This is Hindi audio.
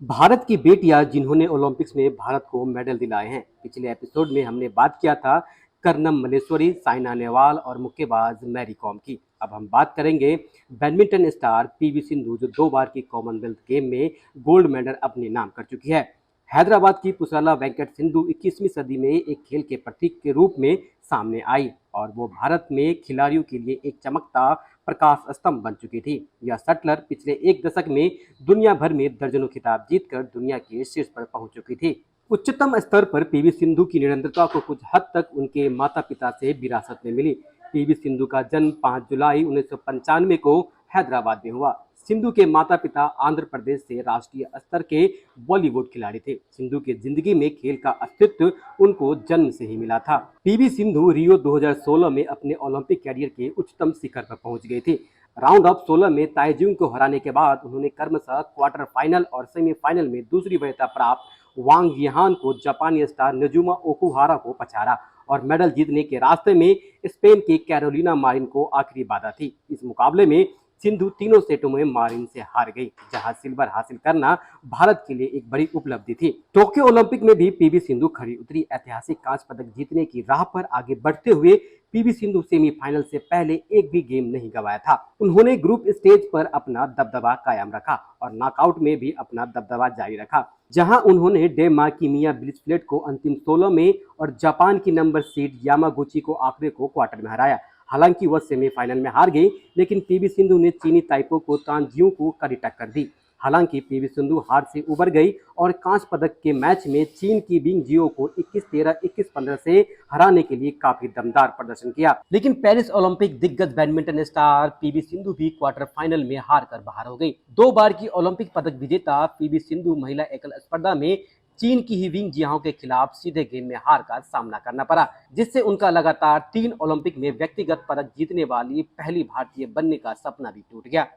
भारत की बेटियां जिन्होंने ओलंपिक्स में भारत को मेडल दिलाए हैं। पिछले एपिसोड में हमने बात किया था कर्नम मल्लेश्वरी, साइना नेहवाल और मुक्केबाज मैरी कॉम की। अब हम बात करेंगे बैडमिंटन स्टार पीवी सिंधु, जो 2 बार की कॉमनवेल्थ गेम में गोल्ड मेडल अपने नाम कर चुकी है। हैदराबाद की पुसराला वेंकट सिंधु 21वीं सदी में एक खेल के प्रतीक के रूप में सामने आई और वो भारत में खिलाड़ियों के लिए एक चमकता प्रकाश स्तंभ बन चुकी थी। यह शटलर पिछले एक दशक में दुनिया भर में दर्जनों खिताब जीतकर दुनिया के शीर्ष पर पहुंच चुकी थी। उच्चतम स्तर पर पीवी सिंधु की निरंतरता को कुछ हद तक उनके माता पिता से विरासत में मिली। पीवी सिंधु का जन्म 5 जुलाई 1995 को हैदराबाद में हुआ। सिंधु के माता पिता आंध्र प्रदेश से राष्ट्रीय स्तर के बॉलीवुड खिलाड़ी थे। सिंधु की जिंदगी में खेल का अस्तित्व उनको जन्म से ही मिला था। पीवी सिंधु रियो 2016 में अपने ओलंपिक कैरियर के उच्चतम शिखर पर पहुंच गई थी। राउंड ऑफ 16 में ताइजुंग को हराने के बाद उन्होंने क्रमशः क्वार्टर फाइनल और सेमीफाइनल में दूसरी वरीयता प्राप्त वांग जिहान को, जापानी स्टार नजुमा ओकुहारा को पछाड़ा और मेडल जीतने के रास्ते में स्पेन की कैरोलिना मारिन को आखिरी बाधा थी। इस मुकाबले में सिंधु तीनों सेटों में मारिन से हार गई, जहां सिल्वर हासिल करना भारत के लिए एक बड़ी उपलब्धि थी। टोक्यो ओलंपिक में भी पीवी सिंधु खड़ी उतरी। ऐतिहासिक कांस्य पदक जीतने की राह पर आगे बढ़ते हुए पीवी सिंधु सेमीफाइनल से पहले एक भी गेम नहीं गंवाया था। उन्होंने ग्रुप स्टेज पर अपना दबदबा कायम रखा और नॉकआउट में भी अपना दबदबा जारी रखा, जहां उन्होंने डेनमार्क की मिया ब्लिचफ्लेट को अंतिम 16 में और जापान की नंबर सीड यामागुची को आखिरी को क्वार्टर में हराया। हालांकि वह सेमीफाइनल में हार गई, लेकिन पीवी सिंधु ने चीनी ताइपो को तानजियो को कड़ी टक्कर दी। हालांकि पीवी सिंधु हार से उबर गई और कांस्य पदक के मैच में चीन की बिंग जियो को 21-13, 21-15 से हराने के लिए काफी दमदार प्रदर्शन किया। लेकिन पेरिस ओलंपिक दिग्गज बैडमिंटन स्टार पीवी सिंधु भी क्वार्टर फाइनल में हार कर बाहर हो गई। 2 बार की ओलंपिक पदक विजेता पीवी सिंधु महिला एकल स्पर्धा में चीन की ही विंग जियाओ के खिलाफ सीधे गेम में हार का सामना करना पड़ा, जिससे उनका लगातार 3 ओलंपिक में व्यक्तिगत पदक जीतने वाली पहली भारतीय बनने का सपना भी टूट गया।